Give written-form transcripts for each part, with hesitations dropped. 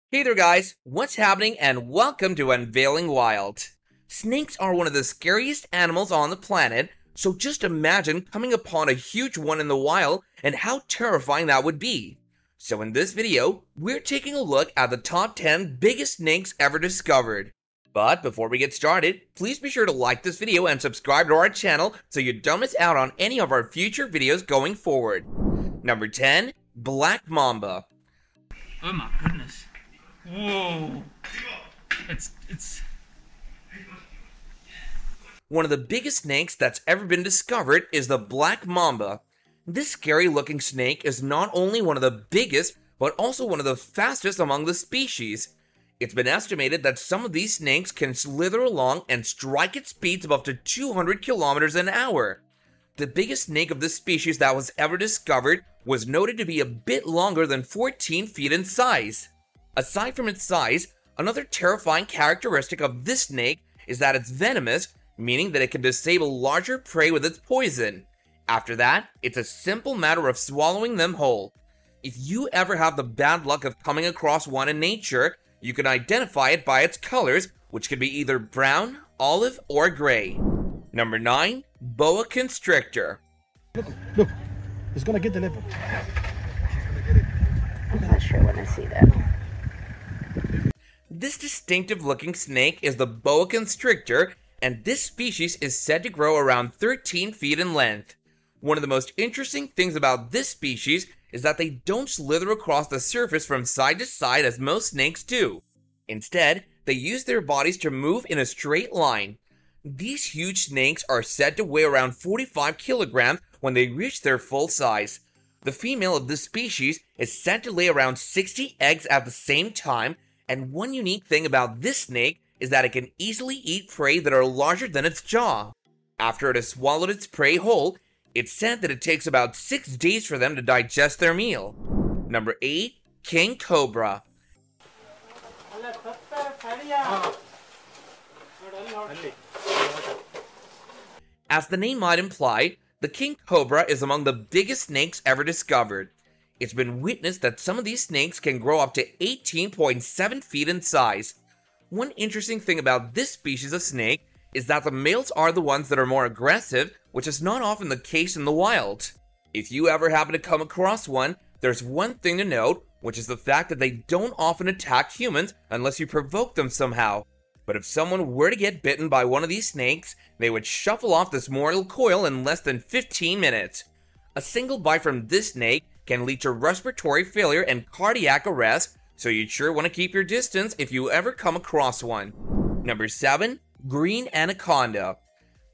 Hey there guys, what's happening and welcome to Unveiling Wild. Snakes are one of the scariest animals on the planet, so just imagine coming upon a huge one in the wild and how terrifying that would be. So in this video, we're taking a look at the top 10 biggest snakes ever discovered. But before we get started, please be sure to like this video and subscribe to our channel so you don't miss out on any of our future videos going forward. Number 10, Black Mamba. Oh my goodness. Whoa. It's One of the biggest snakes that's ever been discovered is the Black Mamba. This scary looking snake is not only one of the biggest, but also one of the fastest among the species. It's been estimated that some of these snakes can slither along and strike at speeds of up to 200 kilometers an hour. The biggest snake of this species that was ever discovered was noted to be a bit longer than 14 feet in size. Aside from its size, another terrifying characteristic of this snake is that it's venomous, meaning that it can disable larger prey with its poison. After that, it's a simple matter of swallowing them whole. If you ever have the bad luck of coming across one in nature, you can identify it by its colors, which could be either brown, olive, or gray. Number 9, Boa Constrictor. Look, it's gonna get the leopard. I'm not sure when I see that. This distinctive looking snake is the boa constrictor, and this species is said to grow around 13 feet in length. One of the most interesting things about this species is that they don't slither across the surface from side to side as most snakes do. Instead, they use their bodies to move in a straight line. These huge snakes are said to weigh around 45 kilograms when they reach their full size. The female of this species is said to lay around 60 eggs at the same time, and one unique thing about this snake is that it can easily eat prey that are larger than its jaw. After it has swallowed its prey whole, it's said that it takes about 6 days for them to digest their meal. Number 8, King Cobra. As the name might imply, the king cobra is among the biggest snakes ever discovered. It's been witnessed that some of these snakes can grow up to 18.7 feet in size. One interesting thing about this species of snake is that the males are the ones that are more aggressive, which is not often the case in the wild. If you ever happen to come across one, there's one thing to note, which is the fact that they don't often attack humans unless you provoke them somehow. But if someone were to get bitten by one of these snakes, they would shuffle off this mortal coil in less than 15 minutes. A single bite from this snake can lead to respiratory failure and cardiac arrest, so you'd sure want to keep your distance if you ever come across one. Number 7, Green Anaconda.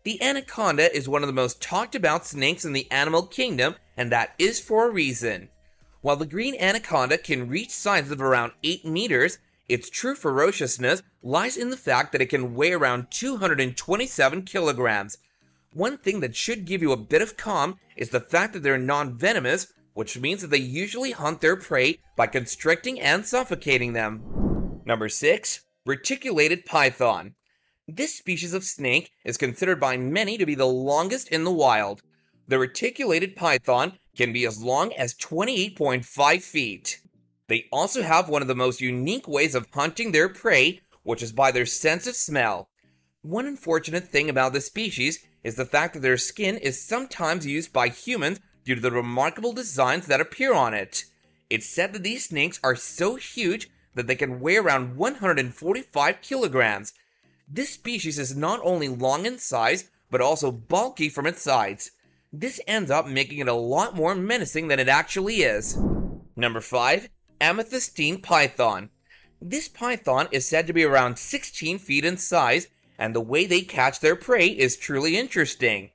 The anaconda is one of the most talked about snakes in the animal kingdom, and that is for a reason. While the green anaconda can reach sizes of around 8 meters, its true ferociousness lies in the fact that it can weigh around 227 kilograms. One thing that should give you a bit of calm is the fact that they're non-venomous, which means that they usually hunt their prey by constricting and suffocating them. Number 6, Reticulated Python. This species of snake is considered by many to be the longest in the wild. The reticulated python can be as long as 28.5 feet. They also have one of the most unique ways of hunting their prey, which is by their sense of smell. One unfortunate thing about this species is the fact that their skin is sometimes used by humans due to the remarkable designs that appear on it. It's said that these snakes are so huge that they can weigh around 145 kilograms. This species is not only long in size, but also bulky from its sides. This ends up making it a lot more menacing than it actually is. Number 5, Amethystine Python. This python is said to be around 16 feet in size, and the way they catch their prey is truly interesting.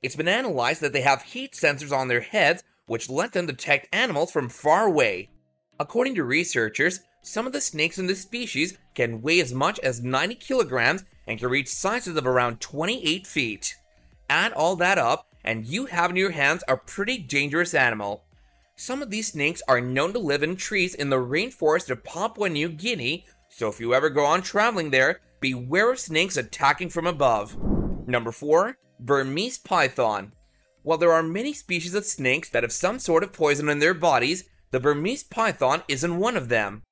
It's been analyzed that they have heat sensors on their heads, which let them detect animals from far away. According to researchers, some of the snakes in this species can weigh as much as 90 kilograms and can reach sizes of around 28 feet. Add all that up, and you have in your hands a pretty dangerous animal. Some of these snakes are known to live in trees in the rainforest of Papua New Guinea, so if you ever go on traveling there, beware of snakes attacking from above. Number 4, Burmese Python. While there are many species of snakes that have some sort of poison in their bodies, the Burmese python isn't one of them.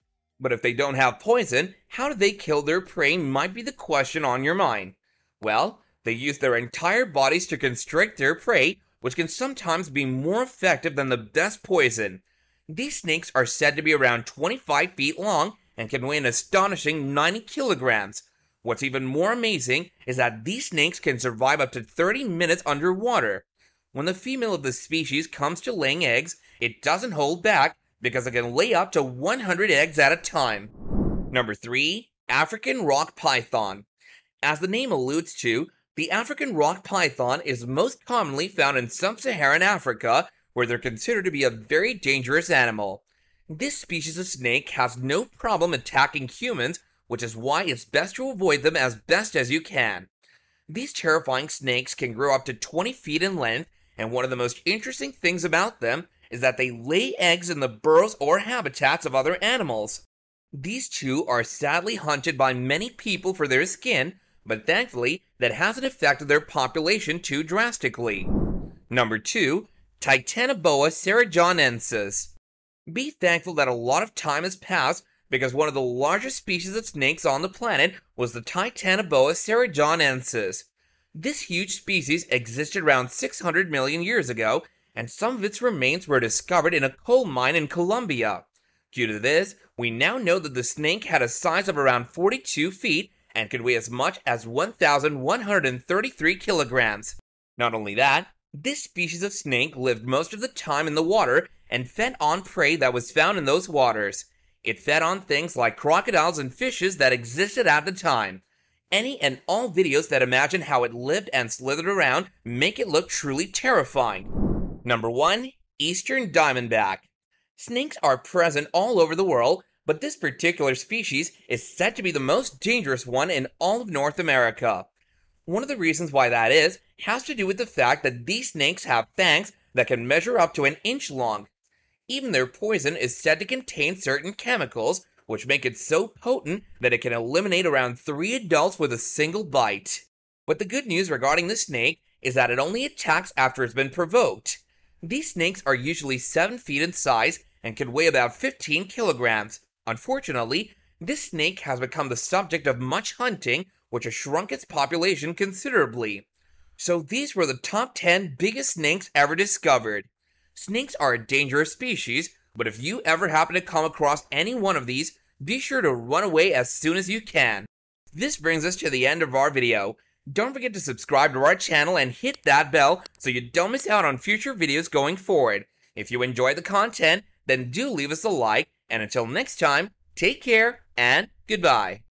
But if they don't have poison, how do they kill their prey might be the question on your mind. Well, they use their entire bodies to constrict their prey, which can sometimes be more effective than the best poison. These snakes are said to be around 25 feet long and can weigh an astonishing 90 kilograms. What's even more amazing is that these snakes can survive up to 30 minutes underwater. When the female of the species comes to laying eggs, it doesn't hold back because it can lay up to 100 eggs at a time. Number 3. African Rock Python. As the name alludes to, the African rock python is most commonly found in sub-Saharan Africa, where they're considered to be a very dangerous animal. This species of snake has no problem attacking humans, which is why it's best to avoid them as best as you can. These terrifying snakes can grow up to 20 feet in length, and one of the most interesting things about them is that they lay eggs in the burrows or habitats of other animals. These two are sadly hunted by many people for their skin, but thankfully that hasn't affected their population too drastically. Number 2. TITANOBOA CERREJONENSIS. Be thankful that a lot of time has passed because one of the largest species of snakes on the planet was the TITANOBOA CERREJONENSIS. This huge species existed around 600 million years ago, and some of its remains were discovered in a coal mine in Colombia. Due to this, we now know that the snake had a size of around 42 feet and could weigh as much as 1,133 kilograms. Not only that, this species of snake lived most of the time in the water and fed on prey that was found in those waters. It fed on things like crocodiles and fishes that existed at the time. Any and all videos that imagine how it lived and slithered around make it look truly terrifying. Number 1. Eastern Diamondback. Snakes are present all over the world, but this particular species is said to be the most dangerous one in all of North America. One of the reasons why that is has to do with the fact that these snakes have fangs that can measure up to an inch long. Even their poison is said to contain certain chemicals, which make it so potent that it can eliminate around 3 adults with a single bite. But the good news regarding the snake is that it only attacks after it's been provoked. These snakes are usually 7 feet in size and can weigh about 15 kilograms. Unfortunately, this snake has become the subject of much hunting, which has shrunk its population considerably. So these were the top 10 biggest snakes ever discovered. Snakes are a dangerous species, but if you ever happen to come across any one of these, be sure to run away as soon as you can. This brings us to the end of our video. Don't forget to subscribe to our channel and hit that bell so you don't miss out on future videos going forward. If you enjoy the content, then do leave us a like, and until next time, take care and goodbye.